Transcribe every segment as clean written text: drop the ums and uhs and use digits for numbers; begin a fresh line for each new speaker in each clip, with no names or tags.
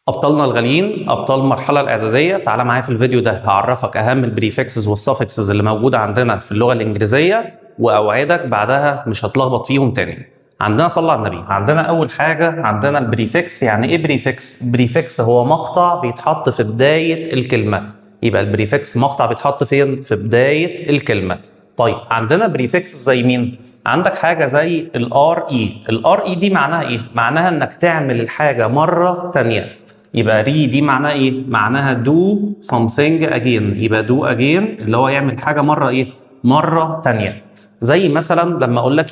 أبطالنا الغاليين، أبطال المرحلة الإعدادية، تعالى معايا في الفيديو ده هعرفك أهم البريفكسز والسفكسز اللي موجودة عندنا في اللغة الإنجليزية، وأوعدك بعدها مش هتلخبط فيهم تاني. عندنا صلى على النبي، عندنا أول حاجة عندنا البريفكس. يعني إيه بريفكس؟ بريفكس هو مقطع بيتحط في بداية الكلمة. يبقى البريفكس مقطع بيتحط فين؟ في بداية الكلمة. طيب عندنا بريفكس زي مين؟ عندك حاجة زي الار اي. الار اي دي معناها ايه؟ معناها انك تعمل الحاجة مرة تانية. يبقى ري دي معناها ايه؟ معناها do something again. يبقى do again اللي هو يعمل حاجة مرة ايه؟ مرة تانية. زي مثلا لما اقول لك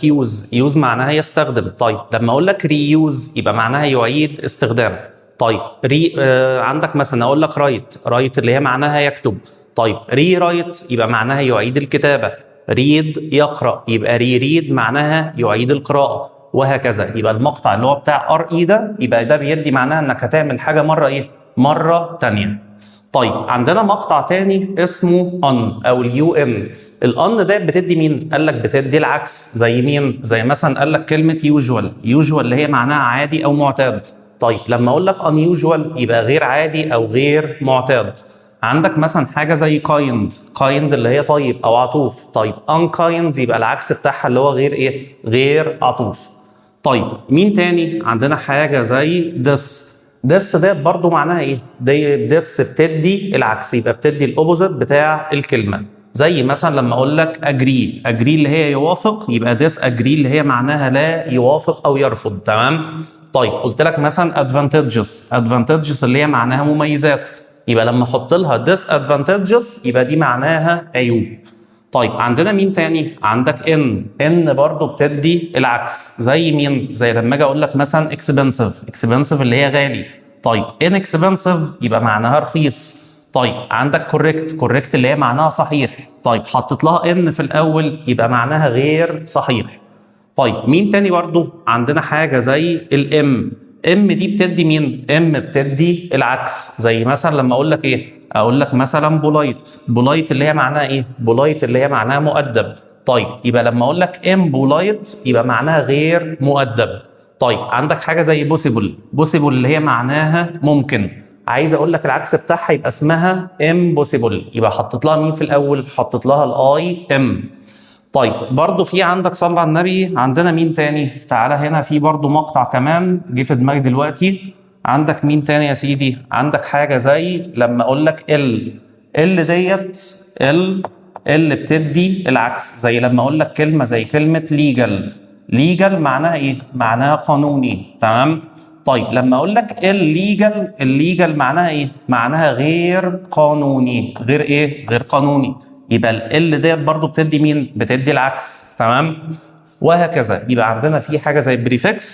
use معناها يستخدم. طيب لما اقول لك reuse يبقى معناها يعيد استخدام. طيب عندك مثلا اقول لك write اللي هي معناها يكتب. طيب rewrite يبقى معناها يعيد الكتابة. ريد يقرأ يبقى ريد معناها يعيد القراءة، وهكذا. يبقى المقطع اللي هو بتاع ار اي ده يبقى ده بيدي معناها انك هتعمل حاجة مرة ايه؟ مرة تانية. طيب عندنا مقطع تاني اسمه ان او اليو ان. الان ده بتدي مين؟ قال لك بتدي العكس. زي مين؟ زي مثلا قال لك كلمة يوجوال اللي هي معناها عادي او معتاد. طيب لما اقول لك unusual يبقى غير عادي او غير معتاد. عندك مثلا حاجة زي kind اللي هي طيب أو عطوف. طيب unkind يبقى العكس بتاعها اللي هو غير إيه؟ غير عطوف. طيب مين تاني؟ عندنا حاجة زي this ده برضو معناها إيه؟ this بتدي العكس، يبقى بتدي الأوبوزيت بتاع الكلمة. زي مثلا لما أقول لك agree اللي هي يوافق، يبقى this agree اللي هي معناها لا يوافق أو يرفض. تمام؟ طيب قلت لك مثلا advantages اللي هي معناها مميزات، يبقى لما احط لها disadvantages يبقى دي معناها عيوب. طيب عندنا مين تاني؟ عندك ان برضو بتدي العكس. زي مين؟ زي لما اجي اقول لك مثلا expensive اللي هي غالي. طيب inexpensive يبقى معناها رخيص. طيب عندك correct اللي هي معناها صحيح. طيب حطيت لها ان في الاول يبقى معناها غير صحيح. طيب مين تاني برضو؟ عندنا حاجة زي الام دي بتدي مين؟ بتدي العكس. زي مثلا لما اقول لك ايه؟ اقول لك مثلا بولايت اللي هي معناها ايه؟ بولايت اللي هي معناها مؤدب. طيب يبقى لما اقول لك بولايت يبقى معناها غير مؤدب. طيب عندك حاجة زي بوسيبل اللي هي معناها ممكن. عايز اقول لك العكس بتاعها يبقى اسمها impossible. يبقى حطيت لها مين في الاول؟ حطيت لها الاي طيب برضو في عندك صلى على النبي، عندنا مين تاني؟ تعالى هنا في برضو مقطع كمان جه في دماغي دلوقتي. عندك مين تاني يا سيدي؟ عندك حاجة زي لما اقول لك ال ديت ال بتدي العكس. زي لما اقول لك كلمة زي كلمة ليجل معناها ايه؟ معناها قانوني. تمام؟ طيب لما اقول لك الليجل معناها ايه؟ معناها غير قانوني. غير ايه؟ غير قانوني. يبقى ال ديت برضو بتدي مين؟ بتدي العكس. تمام؟ وهكذا. يبقى عندنا في حاجه زي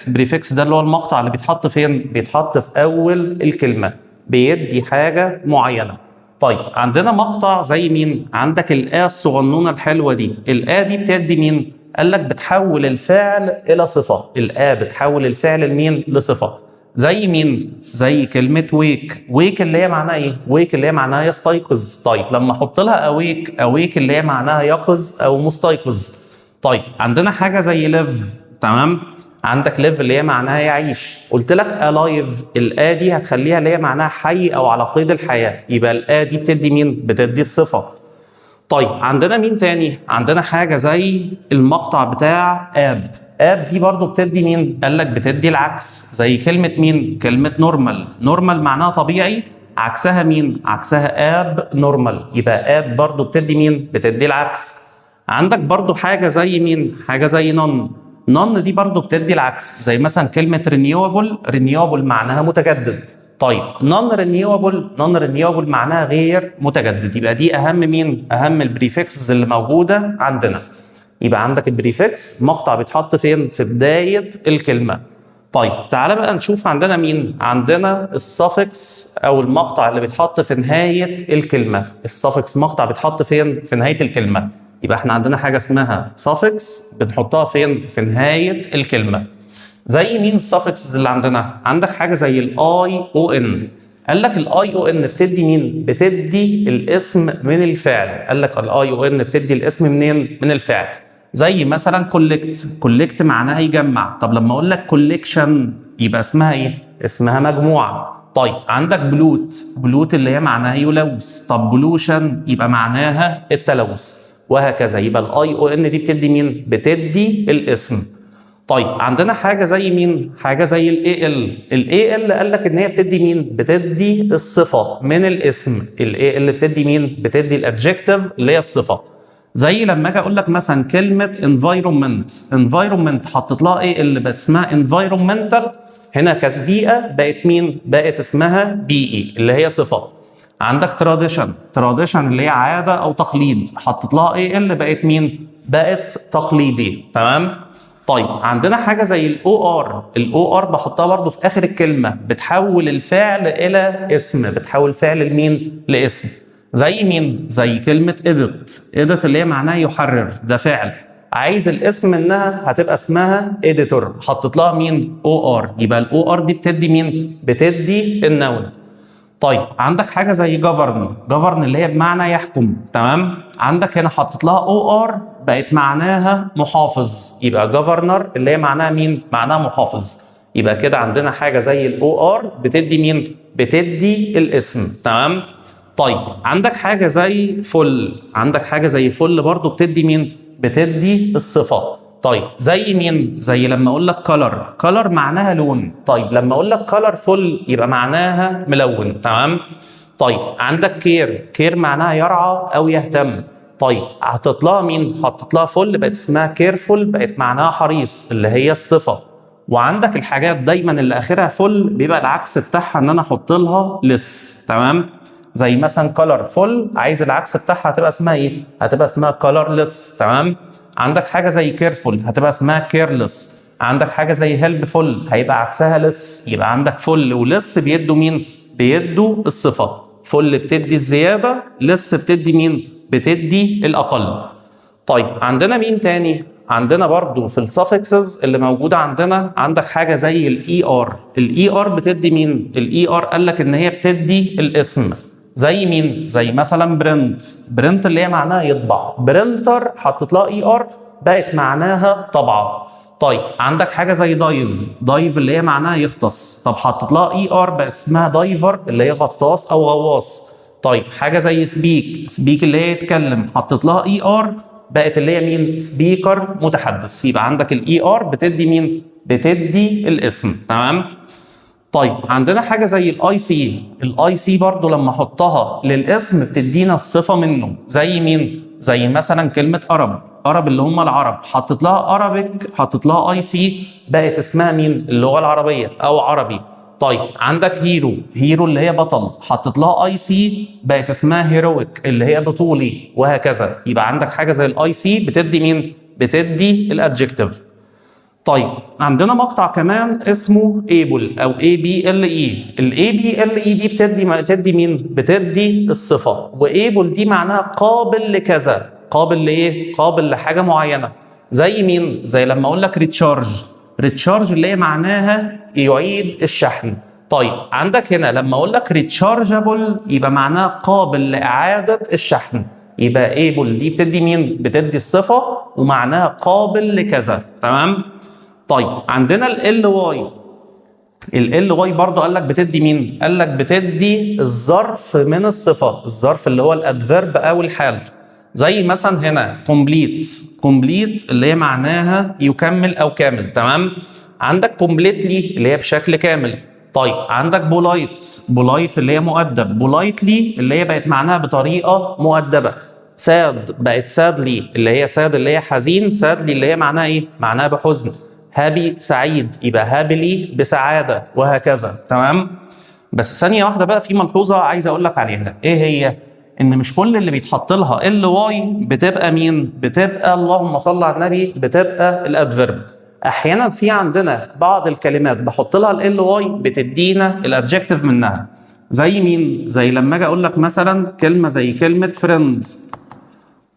بريفكس ده اللي هو المقطع اللي بيتحط فين؟ بيتحط في اول الكلمه، بيدي حاجه معينه. طيب عندنا مقطع زي مين؟ عندك الآ الصغنونه الحلوه دي. الآ دي بتدي مين؟ قال لك بتحول الفعل الى صفه. الآ بتحول الفعل لمين؟ لصفه. زي مين؟ زي كلمة ويك اللي هي معناها ايه؟ ويك اللي هي معناها يستيقظ. طيب لما احط لها اويك اللي هي معناها يقظ او مستيقظ. طيب عندنا حاجة زي ليف. تمام؟ عندك ليف اللي هي معناها يعيش. قلت لك الايف، الآ دي هتخليها اللي هي معناها حي او على قيد الحياة. يبقى الآ دي بتدي مين؟ بتدي الصفة. طيب عندنا مين تاني؟ عندنا حاجة زي المقطع بتاع اب دي برضو بتدي مين؟ قال لك بتدي العكس. زي كلمة مين؟ كلمة نورمال معناها طبيعي. عكسها مين؟ عكسها اب نورمال. يبقى اب برضو بتدي مين؟ بتدي العكس. عندك برضو حاجة زي مين؟ حاجة زي نون دي برضو بتدي العكس. زي مثلا كلمة رينيوبل معناها متجدد. طيب نون رينيوبل معناها غير متجدد. يبقى دي اهم مين؟ اهم البريفكسز اللي موجودة عندنا. يبقى عندك البريفكس مقطع بيتحط فين؟ في بداية الكلمة. طيب تعالى بقى نشوف عندنا مين؟ عندنا السفكس او المقطع اللي بيتحط في نهاية الكلمة. السفكس مقطع بيتحط فين؟ في نهاية الكلمة. يبقى احنا عندنا حاجة اسمها سفكس بنحطها فين؟ في نهاية الكلمة. زي مين السفكس اللي عندنا؟ عندك حاجة زي الاي او ان. قال لك الاي او ان بتدي مين؟ بتدي الاسم من الفعل. قال لك الاي او ان بتدي الاسم منين؟ من الفعل. زي مثلا كولكت معناها يجمع. طب لما اقول لك كوليكشن يبقى اسمها ايه؟ اسمها مجموعه. طيب عندك بلوت اللي هي معناها يلوث، طب بلوشن يبقى معناها التلوث، وهكذا. يبقى الاي او ان دي بتدي مين؟ بتدي الاسم. طيب عندنا حاجه زي مين؟ حاجه زي الاي ال قال لك ان هي بتدي مين؟ بتدي الصفه من الاسم. الاي ال بتدي مين؟ بتدي الادجكتيف اللي هي الصفه. زي لما اجي اقول لك مثلا كلمه environment حطيت لها ايه اللي بقت اسمها environmental، هنا كانت بيئه بقت مين؟ بقت اسمها بيئي اللي هي صفه. عندك tradition اللي هي عاده او تقليد، حطيت لها ايه اللي بقت مين؟ بقت تقليدي. تمام. طيب عندنا حاجه زي الاو ار بحطها برضو في اخر الكلمه، بتحول الفعل الى اسم، بتحول فعل لمين؟ لاسم. زي مين؟ زي كلمه edit اللي هي معناها يحرر، ده فعل. عايز الاسم منها هتبقى اسمها editor، حطيت لها مين؟ او ار. يبقى الاو ار دي بتدي مين؟ بتدي النون. طيب عندك حاجه زي govern اللي هي بمعنى يحكم. تمام. عندك هنا حطيت لها او ار بقت معناها محافظ، يبقى governor اللي هي معناها مين؟ معناها محافظ. يبقى كده عندنا حاجه زي الاو ار بتدي مين؟ بتدي الاسم. تمام. طيب عندك حاجه زي فل برضو بتدي مين؟ بتدي الصفه. طيب زي مين؟ زي لما اقول لك color معناها لون. طيب لما اقول لك colorful يبقى معناها ملون. تمام. طيب عندك كير معناها يرعى او يهتم. طيب حطيت لها مين؟ حطيت لها فل بقت اسمها كيرفول، بقت معناها حريص اللي هي الصفه. وعندك الحاجات دايما اللي اخرها فل بيبقى العكس بتاعها ان انا احط لها لس. تمام. زي مثلا colorful عايز العكس بتاعها هتبقى اسمها ايه؟ هتبقى اسمها colorless. تمام. عندك حاجه زي كيرفول هتبقى اسمها كيرلس. عندك حاجه زي هيلبفول هيبقى عكسها لس. يبقى عندك فل ولس بيدوا مين؟ بيدوا الصفه. فل بتدي الزياده، لس بتدي مين؟ بتدي الاقل. طيب عندنا مين تاني؟ عندنا برضو في السفكسز اللي موجوده عندك حاجه زي الاي ار بتدي مين؟ الاي ار قال لك ان هي بتدي الاسم. زي مين؟ زي مثلا برنت اللي هي معناها يطبع. برنتر حطيت لها اي ار بقت معناها طبعه. طيب عندك حاجه زي دايف اللي هي معناها يغطس. طب حطيت لها اي ار بقت اسمها دايفر اللي هي غطاس او غواص. طيب حاجه زي سبيك اللي هي يتكلم، حطيت لها اي ار بقت اللي هي مين؟ سبيكر متحدث. يبقى عندك الاي ار بتدي مين؟ بتدي الاسم. تمام. طيب عندنا حاجه زي الاي سي برضو لما احطها للاسم بتدينا الصفه منه. زي مين؟ زي مثلا كلمه ارب اللي هم العرب، حطيت لها ارابيك، حطيت لها اي سي بقت اسمها مين؟ اللغه العربيه او عربي. طيب عندك هيرو اللي هي بطل، حطيت لها اي سي بقت اسمها هيرويك اللي هي بطولي، وهكذا. يبقى عندك حاجه زي الاي سي بتدي مين؟ بتدي الادجكتيف. طيب عندنا مقطع كمان اسمه able او ABLE. ABLE دي بتدي مين؟ بتدي الصفه. وable دي معناها قابل لكذا. قابل لايه؟ قابل لحاجه معينه. زي مين؟ زي لما اقول لك ريتشارج اللي هي معناها يعيد الشحن. طيب عندك هنا لما اقول لك ريتشارجبل يبقى معناها قابل لاعاده الشحن. يبقى able دي بتدي مين؟ بتدي الصفه ومعناها قابل لكذا. تمام. طيب عندنا ال واي برضه قال لك بتدي مين؟ قال لك بتدي الظرف من الصفه، الظرف اللي هو الادفيرب او الحال. زي مثلا هنا كومبليت اللي هي معناها يكمل او كامل. تمام. عندك كومبليتلي اللي هي بشكل كامل. طيب عندك بولايت اللي هي مؤدب. بولايتلي اللي هي بقت معناها بطريقه مؤدبه. ساد بقت سادلي اللي هي اللي هي حزين. سادلي اللي هي معناها ايه؟ معناها بحزن. هابي سعيد، يبقى هابلي بسعاده، وهكذا. تمام. بس ثانيه واحده بقى، في ملحوظه عايز اقول لك عليها. ايه هي؟ ان مش كل اللي بيتحط لها ال واي بتبقى مين؟ بتبقى اللهم صل على النبي، بتبقى الادفيرب. احيانا في عندنا بعض الكلمات بحط لها ال واي بتدينا الادجكتيف منها. زي مين؟ زي لما اجي اقول لك مثلا كلمه زي كلمه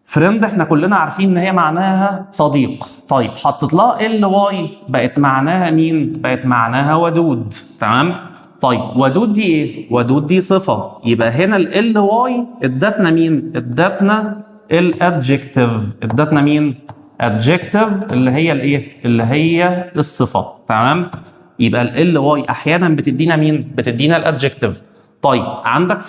فريند احنا كلنا عارفين ان هي معناها صديق. طيب حطيت لها ال واي بقت معناها مين؟ بقت معناها ودود. تمام. طيب ودود دي ايه؟ ودود دي صفه. يبقى هنا ال واي ادتنا مين؟ ادتنا الادجكتيف. ادتنا مين؟ adjective اللي هي الايه؟ اللي هي الصفه. تمام. يبقى ال واي احيانا بتدينا مين؟ بتدينا الادجكتيف. طيب عندك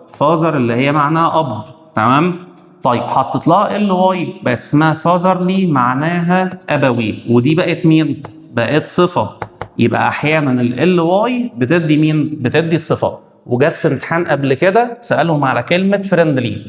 فازر اللي هي معناها اب، تمام؟ طيب حطيت لها ال واي بقت اسمها فازرلي معناها ابوي، ودي بقت مين؟ بقت صفه. يبقى احيانا ال واي بتدي مين؟ بتدي الصفه. وجت في امتحان قبل كده سالهم على كلمه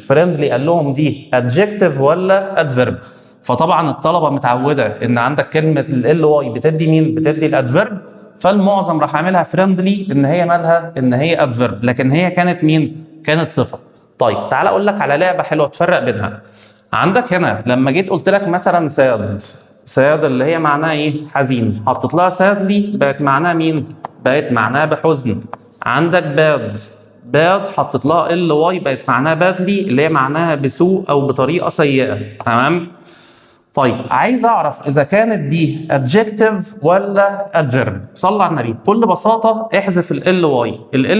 فريندلي قال لهم دي ادجكتيف ولا ادفيرب؟ فطبعا الطلبه متعوده ان عندك كلمه ال واي بتدي مين؟ بتدي الادفيرب، فالمعظم راح عاملها فريندلي ان هي مالها؟ ان هي ادفيرب، لكن هي كانت مين؟ كانت صفه. طيب تعال اقول لك على لعبه حلوه تفرق بينها. عندك هنا لما جيت قلت لك مثلا ساد اللي هي معناها ايه؟ حزين، حطيت لها سادلي بقت معناها مين؟ بقت معناها بحزن. عندك باد حطيت لها ال واي بقت معناها بادلي اللي هي معناها بسوء او بطريقه سيئه، تمام؟ طيب عايز اعرف اذا كانت دي adjective ولا adverb. صلى على النبي. بكل بساطه احذف ال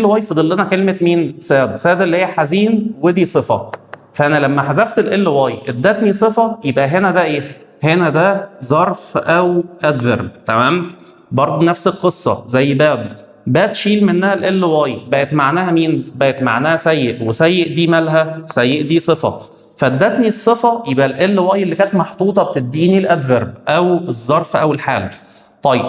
واي فضل لنا كلمه مين؟ ساد اللي هي حزين ودي صفه. فانا لما حذفت ال واي ادتني صفه، يبقى هنا ده ايه؟ هنا ده ظرف او adverb، تمام؟ برضه نفس القصه زي باد شيل منها ال واي بقت معناها مين؟ بقت معناها سيء، وسيء دي مالها؟ سيء دي صفه. فادتني الصفه، يبقى ال واي اللي كانت محطوطه بتديني الادفيرب او الظرف او الحال. طيب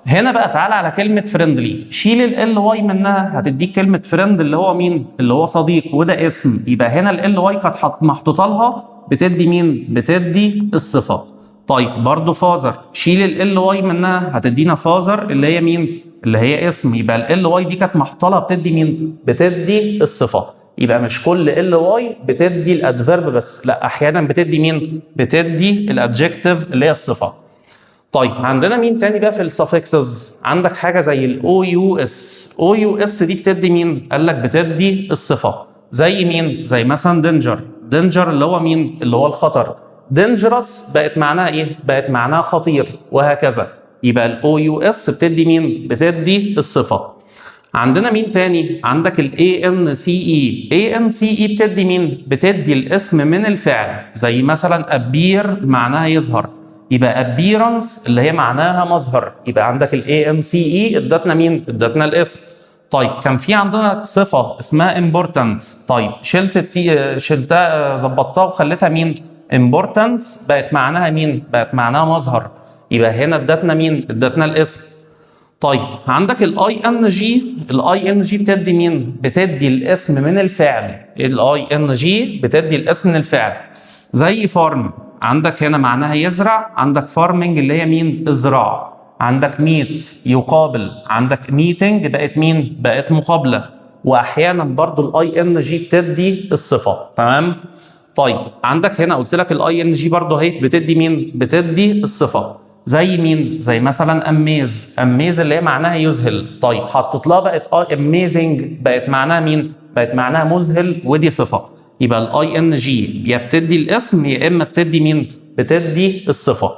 هنا بقى تعالى على كلمه فريندلي، شيل ال واي منها هتديك كلمه فريند اللي هو مين؟ اللي هو صديق، وده اسم، يبقى هنا ال واي كانت محطوطه لها بتدي مين؟ بتدي الصفه. طيب برضو فازر، شيل ال واي منها هتدينا فازر اللي هي مين؟ اللي هي اسم، يبقى ال واي دي كانت محطوطه لها بتدي مين؟ بتدي الصفه. يبقى مش كل ال واي بتدي الادفيرب بس، لا احيانا بتدي مين؟ بتدي الادجكتيف اللي هي الصفه. طيب عندنا مين تاني بقى في السفكسز؟ عندك حاجه زي الاو يو اس دي بتدي مين؟ قال لك بتدي الصفه. زي مين؟ زي مثلا دينجر اللي هو مين؟ اللي هو الخطر. دينجرس بقت معناها ايه؟ بقت معناها خطير، وهكذا. يبقى الاو يو اس بتدي مين؟ بتدي الصفه. عندنا مين تاني؟ عندك ال ANCE بتدي مين؟ بتدي الاسم من الفعل، زي مثلا appear معناها يظهر، يبقى appearance اللي هي معناها مظهر، يبقى عندك ال ANCE ادتنا مين؟ ادتنا الاسم. طيب كان في عندنا صفة اسمها important، طيب شلتها ظبطتها وخليتها مين؟ importance بقت معناها مين؟ بقت معناها مظهر، يبقى هنا ادتنا مين؟ ادتنا الاسم. طيب عندك الاي ان جي بتدي مين؟ بتدي الاسم من الفعل، الاي ان جي بتدي الاسم من الفعل. زي فارم، عندك هنا معناها يزرع، عندك فارمنج اللي هي مين؟ الزراعه. عندك ميت يقابل، عندك ميتنج بقت مين؟ بقت مقابله. واحيانا برضو الاي ان جي بتدي الصفه، تمام؟ طيب عندك هنا قلت لك الاي ان جي برضو اهي بتدي مين؟ بتدي الصفه. زي مين؟ زي مثلا اميز اللي هي معناها يذهل. طيب حطيت لها بقت اميزنج بقت معناها مين؟ بقت معناها مذهل، ودي صفه. يبقى الاي ان جي يا بتدي الاسم يا اما بتدي مين؟ بتدي الصفه.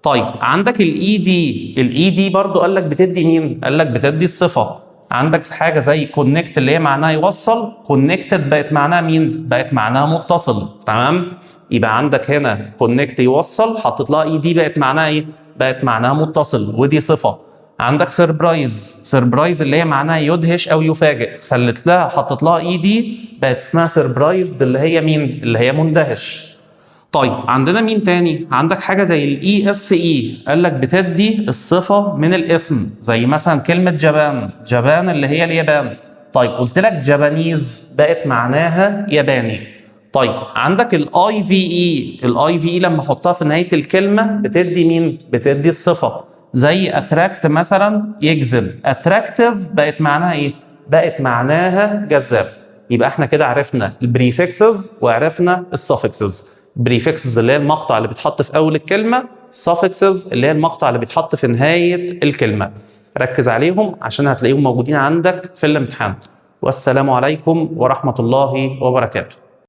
طيب عندك الاي دي برضو قال لك بتدي مين؟ قال لك بتدي الصفه. عندك حاجه زي كونكت اللي هي معناها يوصل، كونكتد بقت معناها مين؟ بقت معناها متصل، تمام؟ يبقى عندك هنا كونكت يوصل، حطيت لها اي دي بقت معناها ايه؟ بقت معناها متصل، ودي صفه. عندك سربرايز اللي هي معناها يدهش او يفاجئ، حطيت لها اي دي بقت اسمها سربرايزد اللي هي مين؟ اللي هي مندهش. طيب عندنا مين تاني؟ عندك حاجه زي الاي اس اي، قال لك بتدي الصفه من الاسم، زي مثلا كلمه جابان اللي هي اليابان. طيب قلت لك جابانيز بقت معناها ياباني. طيب عندك الاي في اي لما احطها في نهايه الكلمه بتدي مين؟ بتدي الصفه. زي اتراكت مثلا يجذب، اتراكتيف بقت معناها ايه؟ بقت معناها جذاب. يبقى احنا كده عرفنا البريفكسز وعرفنا السفكسز. بريفكسز اللي هي المقطع اللي بيتحط في اول الكلمه، سفكسز اللي هي المقطع اللي بيتحط في نهايه الكلمه. ركز عليهم عشان هتلاقيهم موجودين عندك في الامتحان. والسلام عليكم ورحمه الله وبركاته.